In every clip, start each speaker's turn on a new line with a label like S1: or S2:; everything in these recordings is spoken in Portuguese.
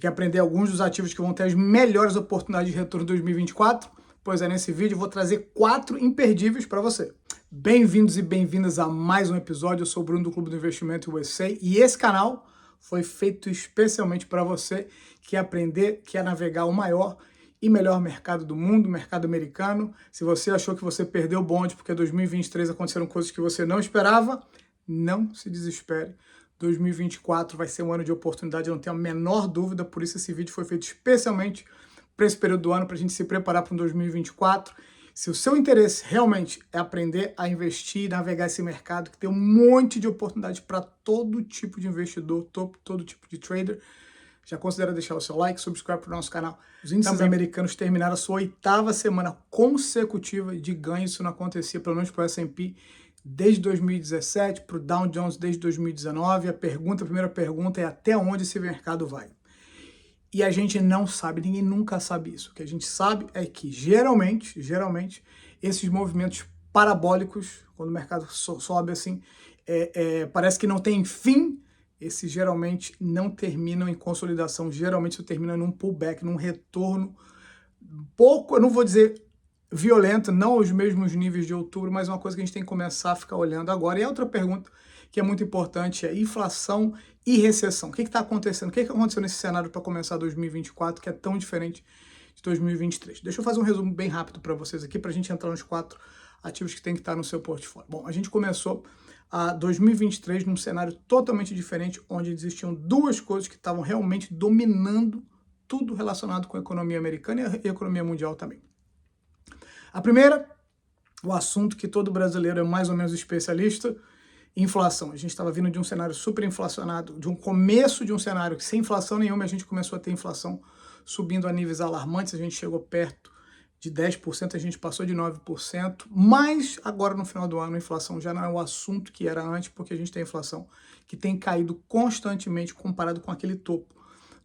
S1: Quer aprender alguns dos ativos que vão ter as melhores oportunidades de retorno em 2024? Pois é, nesse vídeo eu vou trazer 4 imperdíveis para você. Bem-vindos e bem-vindas a mais um episódio. Eu sou o Bruno do Clube do Investimento USA e esse canal foi feito especialmente para você que quer aprender, quer navegar o maior e melhor mercado do mundo, o mercado americano. Se você achou que você perdeu o bonde porque em 2023 aconteceram coisas que você não esperava, não se desespere. 2024 vai ser um ano de oportunidade, eu não tenho a menor dúvida, por isso esse vídeo foi feito especialmente para esse período do ano, para a gente se preparar para um 2024. Se o seu interesse realmente é aprender a investir e navegar esse mercado, que tem um monte de oportunidade para todo tipo de investidor, todo tipo de trader, já considera deixar o seu like, subscribe para o nosso canal. Os índices americanos terminaram a sua 8ª semana consecutiva de ganho, isso não acontecia, pelo menos para o S&P, desde 2017, para o Dow Jones desde 2019. A primeira pergunta é até onde esse mercado vai? E a gente não sabe, ninguém nunca sabe isso. O que a gente sabe é que geralmente, esses movimentos parabólicos, quando o mercado sobe assim, parece que não tem fim, esses geralmente não terminam em consolidação, geralmente isso termina num pullback, num retorno pouco, eu não vou dizer violento, não aos mesmos níveis de outubro, mas uma coisa que a gente tem que começar a ficar olhando agora. E a outra pergunta que é muito importante é inflação e recessão. O que está acontecendo? O que aconteceu nesse cenário para começar 2024 que é tão diferente de 2023? Deixa eu fazer um resumo bem rápido para vocês aqui, para a gente entrar nos 4 ativos que tem que estar no seu portfólio. Bom, a gente começou a 2023 num cenário totalmente diferente, onde existiam 2 coisas que estavam realmente dominando tudo relacionado com a economia americana e a economia mundial também. A primeira, o assunto que todo brasileiro é mais ou menos especialista, inflação. A gente estava vindo de um cenário super inflacionado, de um começo de um cenário que sem inflação nenhuma a gente começou a ter inflação subindo a níveis alarmantes, a gente chegou perto de 10%, a gente passou de 9%, mas agora no final do ano a inflação já não é o assunto que era antes, porque a gente tem inflação que tem caído constantemente comparado com aquele topo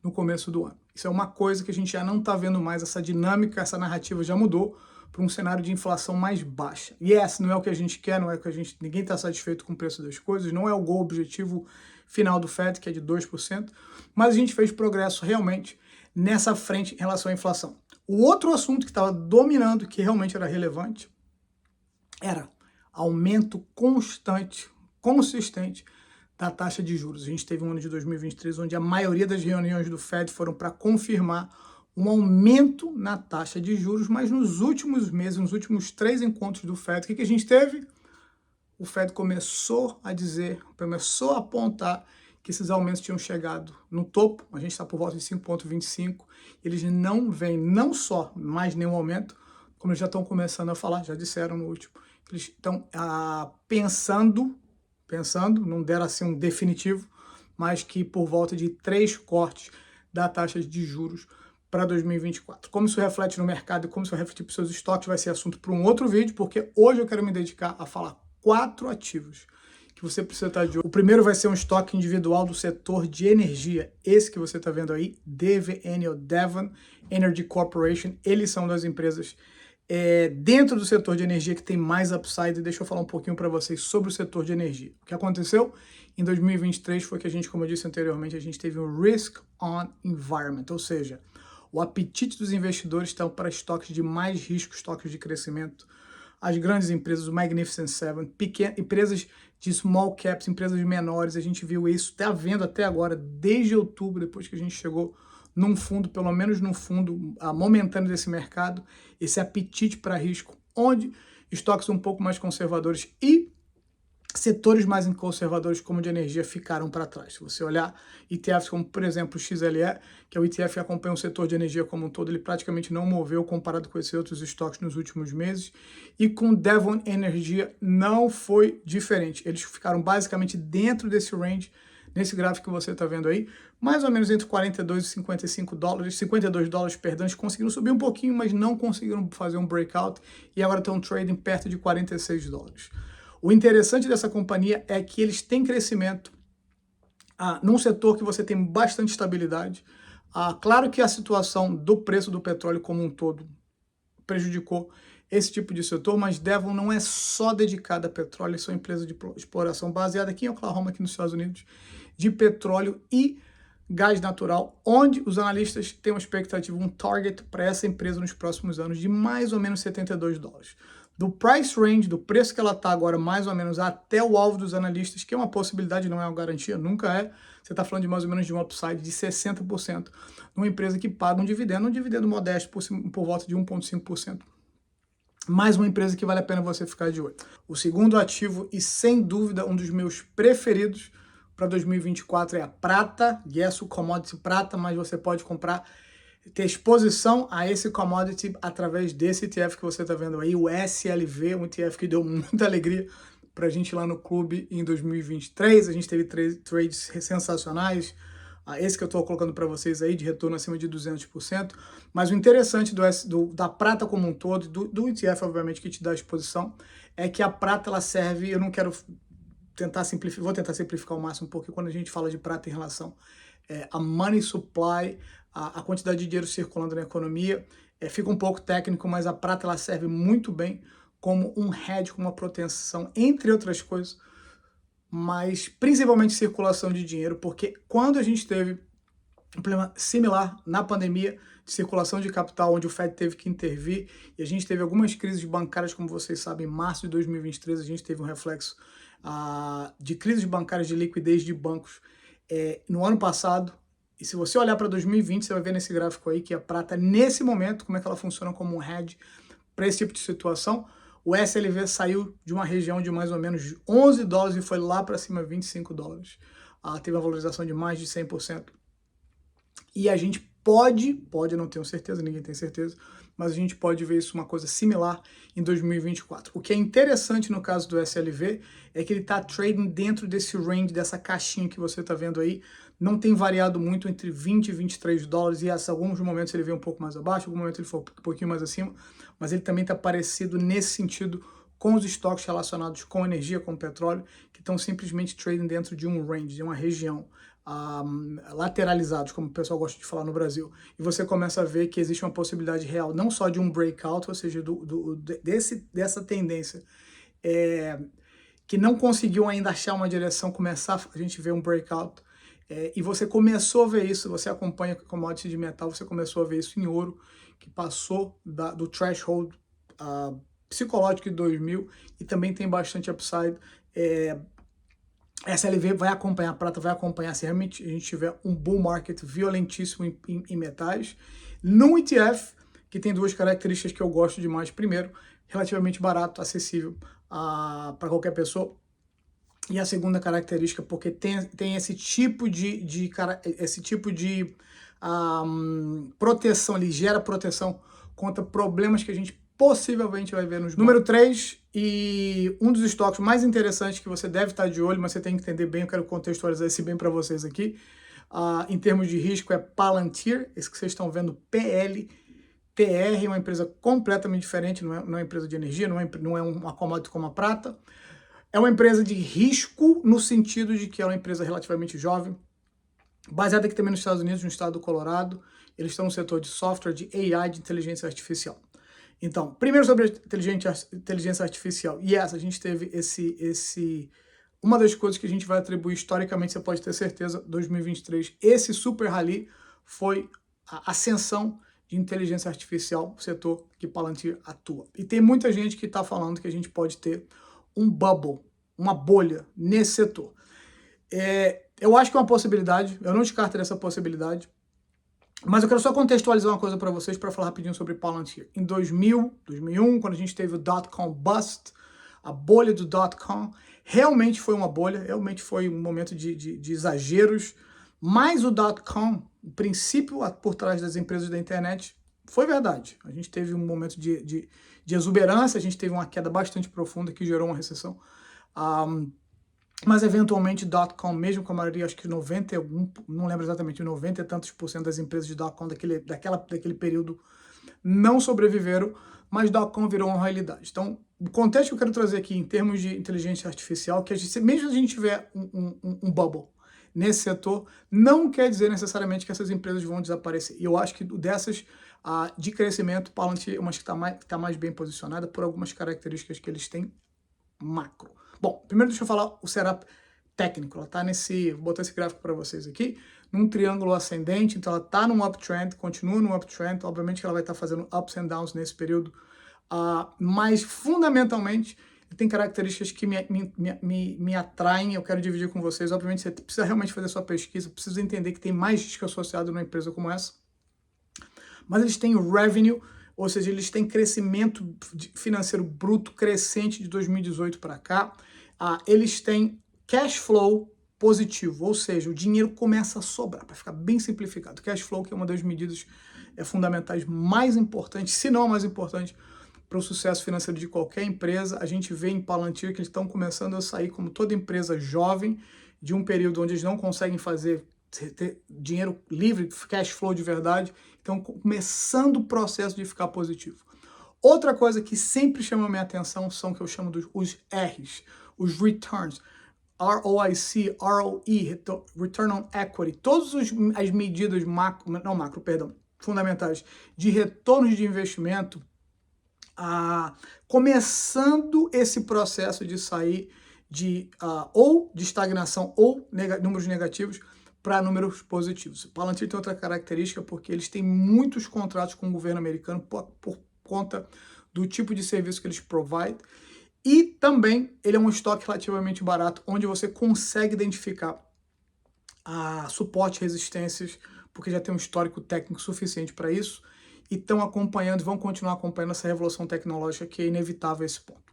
S1: no começo do ano. Isso é uma coisa que a gente já não está vendo mais, essa dinâmica, essa narrativa já mudou para um cenário de inflação mais baixa. E essa não é o que a gente quer, não é o que ninguém está satisfeito com o preço das coisas, não é o objetivo final do Fed, que é de 2%, mas a gente fez progresso realmente nessa frente em relação à inflação. O outro assunto que estava dominando, que realmente era relevante, era aumento constante, consistente da taxa de juros. A gente teve um ano de 2023 onde a maioria das reuniões do Fed foram para confirmar um aumento na taxa de juros, mas nos últimos meses, nos últimos 3 encontros do Fed, o que a gente teve? O Fed começou a dizer, começou a apontar que esses aumentos tinham chegado no topo, a gente está por volta de 5,25, eles não vêm não só mais nenhum aumento, como eles já estão começando a falar, já disseram no último, eles estão pensando, não deram assim um definitivo, mas que por volta de 3 cortes da taxa de juros para 2024. Como isso reflete no mercado e como isso reflete para os seus estoques vai ser assunto para um outro vídeo, porque hoje eu quero me dedicar a falar 4 ativos que você precisa estar de olho. O primeiro vai ser um estoque individual do setor de energia. Esse que você está vendo aí, DVN ou Devon Energy Corporation, eles são das empresas dentro do setor de energia que tem mais upside. Deixa eu falar um pouquinho para vocês sobre o setor de energia. O que aconteceu em 2023 foi que a gente, como eu disse anteriormente, a gente teve um risk on environment, ou seja, o apetite dos investidores está para estoques de mais risco, estoques de crescimento. As grandes empresas, o Magnificent Seven, empresas de small caps, empresas menores, a gente viu isso, está vendo até agora, desde outubro, depois que a gente chegou num fundo, pelo menos num fundo momentâneo desse mercado, esse apetite para risco, onde estoques um pouco mais conservadores e setores mais conservadores como de energia ficaram para trás. Se você olhar ETFs como, por exemplo, o XLE, que é o ETF que acompanha o setor de energia como um todo, ele praticamente não moveu comparado com esses outros estoques nos últimos meses. E com Devon Energia não foi diferente. Eles ficaram basicamente dentro desse range, nesse gráfico que você está vendo aí, mais ou menos entre 42 e 55 dólares, 52 dólares, perdão, eles conseguiram subir um pouquinho, mas não conseguiram fazer um breakout e agora tem um trading perto de 46 dólares. O interessante dessa companhia é que eles têm crescimento num setor que você tem bastante estabilidade. Claro que a situação do preço do petróleo como um todo prejudicou esse tipo de setor, mas Devon não é só dedicada a petróleo, são empresas de exploração baseada aqui em Oklahoma, aqui nos Estados Unidos, de petróleo e gás natural, onde os analistas têm uma expectativa, um target para essa empresa nos próximos anos de mais ou menos $72. Do price range, do preço que ela está agora, mais ou menos até o alvo dos analistas, que é uma possibilidade, não é uma garantia, nunca é. Você está falando de mais ou menos de um upside de 60% numa empresa que paga um dividendo modesto por volta de 1,5%. Mais uma empresa que vale a pena você ficar de olho. O segundo ativo, e sem dúvida um dos meus preferidos para 2024, é a prata. Yes, o commodity prata, mas você pode comprar, ter exposição a esse commodity através desse ETF que você está vendo aí, o SLV, um ETF que deu muita alegria para a gente lá no clube em 2023. A gente teve trades sensacionais, esse que eu estou colocando para vocês aí, de retorno acima de 200%. Mas o interessante da prata como um todo, do ETF, obviamente, que te dá exposição, é que a prata, ela serve, eu não quero tentar simplificar, vou tentar simplificar ao máximo, porque quando a gente fala de prata em relação a money supply, a quantidade de dinheiro circulando na economia, fica um pouco técnico, mas a prata, ela serve muito bem como um hedge, como uma proteção, entre outras coisas, mas principalmente circulação de dinheiro, porque quando a gente teve um problema similar na pandemia de circulação de capital, onde o Fed teve que intervir, e a gente teve algumas crises bancárias, como vocês sabem, em março de 2023 a gente teve um reflexo de crises bancárias, de liquidez de bancos no ano passado. E se você olhar para 2020, você vai ver nesse gráfico aí que a prata, nesse momento, como é que ela funciona como um hedge para esse tipo de situação. O SLV saiu de uma região de mais ou menos $11 e foi lá para cima $25. Teve uma valorização de mais de 100%. E a gente pode, não tenho certeza, ninguém tem certeza, mas a gente pode ver isso uma coisa similar em 2024. O que é interessante no caso do SLV é que ele está trading dentro desse range, dessa caixinha que você está vendo aí. Não tem variado muito entre 20 e $23, e em alguns momentos ele veio um pouco mais abaixo, em alguns momentos ele foi um pouquinho mais acima, mas ele também está parecido nesse sentido com os estoques relacionados com energia, com petróleo, que estão simplesmente trading dentro de um range, de uma região, lateralizados, como o pessoal gosta de falar no Brasil. E você começa a ver que existe uma possibilidade real, não só de um breakout, ou seja, dessa tendência que não conseguiu ainda achar uma direção, começar a gente ver um breakout. E você começou a ver isso, você acompanha commodity de metal, você começou a ver isso em ouro, que passou do threshold psicológico de 2000 e também tem bastante upside. SLV vai acompanhar, a prata vai acompanhar se realmente a gente tiver um bull market violentíssimo em metais. No ETF, que tem duas características que eu gosto demais. Primeiro, relativamente barato, acessível para qualquer pessoa. E a segunda característica, porque tem esse tipo de proteção, ele gera proteção contra problemas que a gente possivelmente vai ver nos Número 3, e um dos estoques mais interessantes que você deve estar de olho, mas você tem que entender bem, eu quero contextualizar esse bem para vocês aqui, em termos de risco, é Palantir, esse que vocês estão vendo, PLTR, uma empresa completamente diferente, não é uma empresa de energia, não é uma commodity como a prata. É uma empresa de risco no sentido de que é uma empresa relativamente jovem, baseada aqui também nos Estados Unidos, no estado do Colorado. Eles estão no setor de software, de AI, de inteligência artificial. Então, primeiro sobre a inteligência artificial. E a gente teve uma das coisas que a gente vai atribuir historicamente, você pode ter certeza, 2023, esse super rally foi a ascensão de inteligência artificial, o setor que Palantir atua. E tem muita gente que está falando que a gente pode ter um bubble, uma bolha nesse setor. Eu acho que é uma possibilidade, eu não descarto essa possibilidade, mas eu quero só contextualizar uma coisa para vocês, para falar rapidinho sobre Palantir. Em 2000, 2001, quando a gente teve o dot-com bust, a bolha do dot-com, realmente foi uma bolha, realmente foi um momento de exageros, mas o dot-com, o princípio por trás das empresas da internet, foi verdade. A gente teve um momento de exuberância, a gente teve uma queda bastante profunda que gerou uma recessão. Mas eventualmente dot-com, mesmo com a maioria, acho que 91, não lembro exatamente, 90 e tantos % das empresas de dot-com daquele período não sobreviveram, mas dot-com virou uma realidade. Então, o contexto que eu quero trazer aqui em termos de inteligência artificial, que mesmo se a gente tiver um bubble nesse setor, não quer dizer necessariamente que essas empresas vão desaparecer. E eu acho que dessas de crescimento, Palantir é uma que está mais bem posicionada por algumas características que eles têm macro. Bom, primeiro deixa eu falar o setup técnico. Ela tá vou botar esse gráfico para vocês aqui. num triângulo ascendente, então ela está num uptrend, continua num uptrend, obviamente que ela vai estar fazendo ups and downs nesse período, mas fundamentalmente tem características que me atraem, eu quero dividir com vocês. Obviamente você precisa realmente fazer sua pesquisa, precisa entender que tem mais risco associado numa empresa como essa, mas eles têm revenue, ou seja, eles têm crescimento financeiro bruto crescente de 2018 para cá, eles têm cash flow positivo, ou seja, o dinheiro começa a sobrar, para ficar bem simplificado. Cash flow, que é uma das medidas fundamentais mais importantes, se não a mais importante, para o sucesso financeiro de qualquer empresa. A gente vê em Palantir que eles estão começando a sair, como toda empresa jovem, de um período onde eles não conseguem ter dinheiro livre, cash flow de verdade, então começando o processo de ficar positivo. Outra coisa que sempre chama a minha atenção são o que eu chamo os R's, os returns, ROIC, ROE, Return on Equity, todas as medidas fundamentais de retorno de investimento, começando esse processo de sair ou de estagnação ou números negativos para números positivos. O Palantir tem outra característica porque eles têm muitos contratos com o governo americano por conta do tipo de serviço que eles providem, e também ele é um estoque relativamente barato, onde você consegue identificar suporte e resistências, porque já tem um histórico técnico suficiente para isso, e estão acompanhando, vão continuar acompanhando essa revolução tecnológica que é inevitável a esse ponto.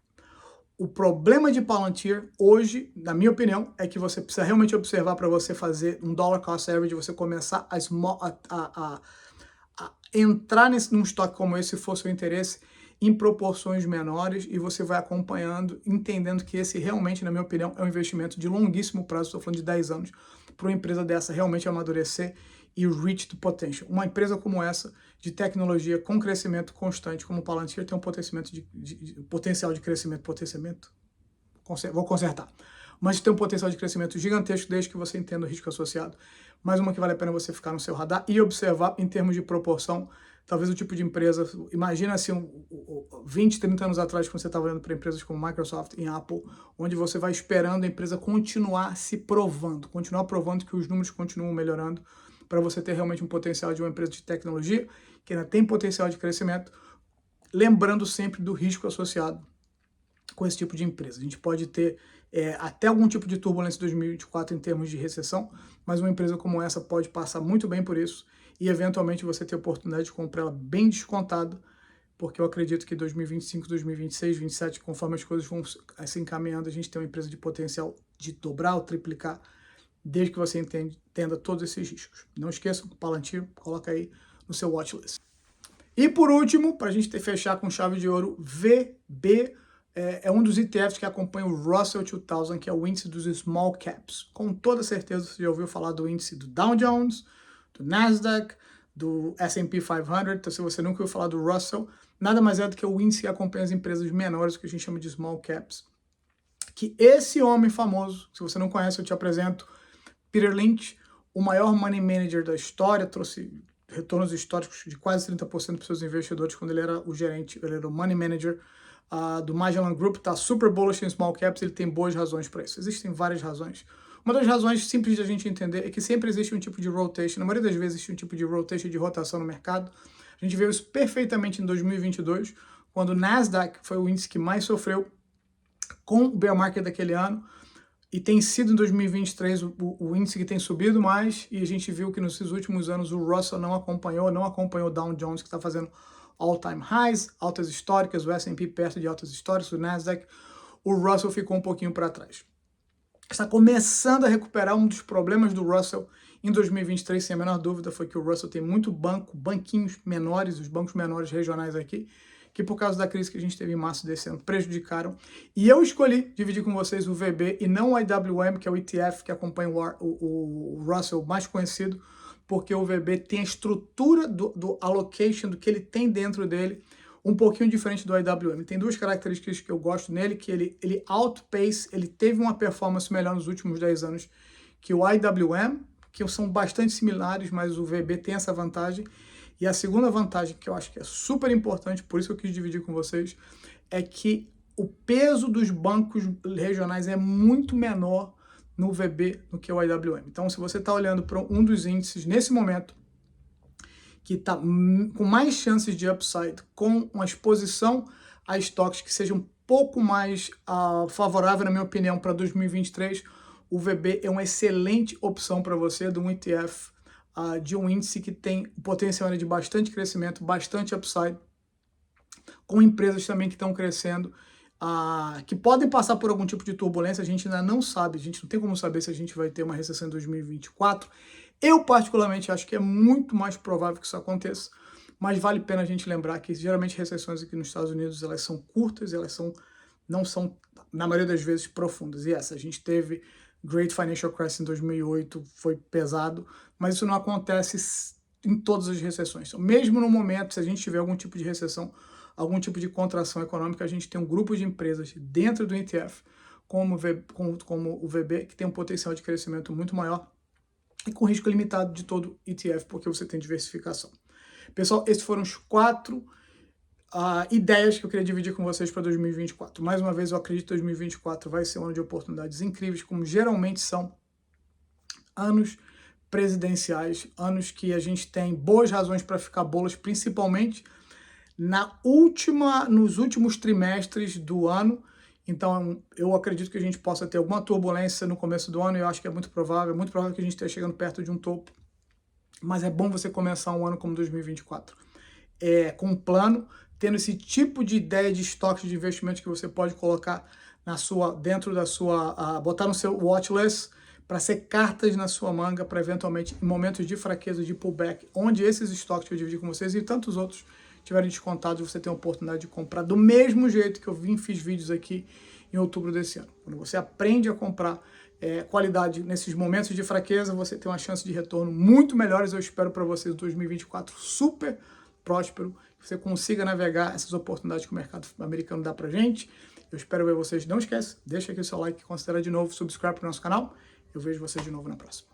S1: O problema de Palantir hoje, na minha opinião, é que você precisa realmente observar para você fazer um dollar cost average, você começar a entrar num estoque como esse, se for seu interesse, em proporções menores, e você vai acompanhando, entendendo que esse realmente, na minha opinião, é um investimento de longuíssimo prazo. Estou falando de 10 anos, para uma empresa dessa realmente amadurecer e reach the potential. Uma empresa como essa, de tecnologia com crescimento constante, como o Palantir, tem um potencial de crescimento, vou consertar, mas tem um potencial de crescimento gigantesco desde que você entenda o risco associado. Mais uma que vale a pena você ficar no seu radar e observar em termos de proporção, talvez o tipo de empresa. Imagina assim, 20, 30 anos atrás, quando você estava olhando para empresas como Microsoft e Apple, onde você vai esperando a empresa continuar se provando, continuar provando que os números continuam melhorando, para você ter realmente um potencial de uma empresa de tecnologia que ainda tem potencial de crescimento, lembrando sempre do risco associado com esse tipo de empresa. A gente pode ter até algum tipo de turbulência em 2024 em termos de recessão, mas uma empresa como essa pode passar muito bem por isso e eventualmente você ter a oportunidade de comprar ela bem descontada, porque eu acredito que 2025, 2026, 2027, conforme as coisas vão se encaminhando, a gente tem uma empresa de potencial de dobrar ou triplicar, desde que você entenda todos esses riscos. Não esqueça, o Palantir, coloca aí no seu watchlist. E por último, para a gente fechar com chave de ouro, VB é um dos ETFs que acompanha o Russell 2000, que é o índice dos small caps. Com toda certeza você já ouviu falar do índice do Dow Jones, do Nasdaq, do S&P 500. Então, se você nunca ouviu falar do Russell, nada mais é do que o índice que acompanha as empresas menores, que a gente chama de small caps. Que esse homem famoso, se você não conhece, eu te apresento, Peter Lynch, o maior money manager da história, trouxe retornos históricos de quase 30% para seus investidores quando ele era o gerente, ele era o money manager do Magellan Group, tá super bullish em small caps, ele tem boas razões para isso. Existem várias razões. Uma das razões simples de a gente entender é que sempre existe um tipo de rotation, na maioria das vezes existe um tipo de rotation, de rotação no mercado. A gente viu isso perfeitamente em 2022, quando o Nasdaq foi o índice que mais sofreu com o bear market daquele ano, e tem sido em 2023 o índice que tem subido mais, e a gente viu que nos últimos anos o Russell não acompanhou o Dow Jones, que está fazendo all-time highs, altas históricas, o S&P perto de altas históricas, o Nasdaq, o Russell ficou um pouquinho para trás. Está começando a recuperar. Um dos problemas do Russell em 2023, sem a menor dúvida, foi que o Russell tem muito banquinhos menores, os bancos menores regionais aqui, que por causa da crise que a gente teve em março desse ano, prejudicaram. E eu escolhi dividir com vocês o VB e não o IWM, que é o ETF que acompanha o Russell mais conhecido, porque o VB tem a estrutura do allocation, do que ele tem dentro dele, um pouquinho diferente do IWM. Tem duas características que eu gosto nele, que ele outpace, ele teve uma performance melhor nos últimos 10 anos que o IWM, que são bastante similares, mas o VB tem essa vantagem. E a segunda vantagem, que eu acho que é super importante, por isso que eu quis dividir com vocês, é que o peso dos bancos regionais é muito menor no VB do que o IWM. Então, se você está olhando para um dos índices nesse momento que está com mais chances de upside, com uma exposição a estoques que sejam um pouco mais favorável, na minha opinião, para 2023, o VB é uma excelente opção para você, de um ETF, de um índice que tem potencial de bastante crescimento, bastante upside, com empresas também que estão crescendo, que podem passar por algum tipo de turbulência. A gente ainda não sabe, a gente não tem como saber se a gente vai ter uma recessão em 2024. Eu, particularmente, acho que é muito mais provável que isso aconteça, mas vale a pena a gente lembrar que, geralmente, recessões aqui nos Estados Unidos, elas são curtas, não são, na maioria das vezes, profundas. E essa, a gente teve Great Financial Crisis em 2008, foi pesado, mas isso não acontece em todas as recessões. Então, mesmo no momento, se a gente tiver algum tipo de recessão, algum tipo de contração econômica, a gente tem um grupo de empresas dentro do ETF, como o VB, que tem um potencial de crescimento muito maior e com risco limitado de todo ETF, porque você tem diversificação. Pessoal, esses foram os 4 ideias que eu queria dividir com vocês para 2024. Mais uma vez, eu acredito que 2024 vai ser um ano de oportunidades incríveis, como geralmente são anos presidenciais, anos que a gente tem boas razões para ficar bolas, principalmente nos últimos trimestres do ano. Então, eu acredito que a gente possa ter alguma turbulência no começo do ano, e eu acho que é muito provável que a gente esteja chegando perto de um topo. Mas é bom você começar um ano como 2024 com um plano, tendo esse tipo de ideia de estoques de investimento que você pode colocar dentro da sua, botar no seu watchlist, para ser cartas na sua manga, para eventualmente, em momentos de fraqueza, de pullback, onde esses estoques que eu dividi com vocês e tantos outros tiverem descontados, você tem a oportunidade de comprar do mesmo jeito que eu fiz vídeos aqui em outubro desse ano. Quando você aprende a comprar qualidade nesses momentos de fraqueza, você tem uma chance de retorno muito melhores. Eu espero para vocês 2024 super próspero, que você consiga navegar essas oportunidades que o mercado americano dá pra gente. Eu espero ver vocês. Não esquece, deixa aqui o seu like, considera de novo, subscribe para o nosso canal. Eu vejo vocês de novo na próxima.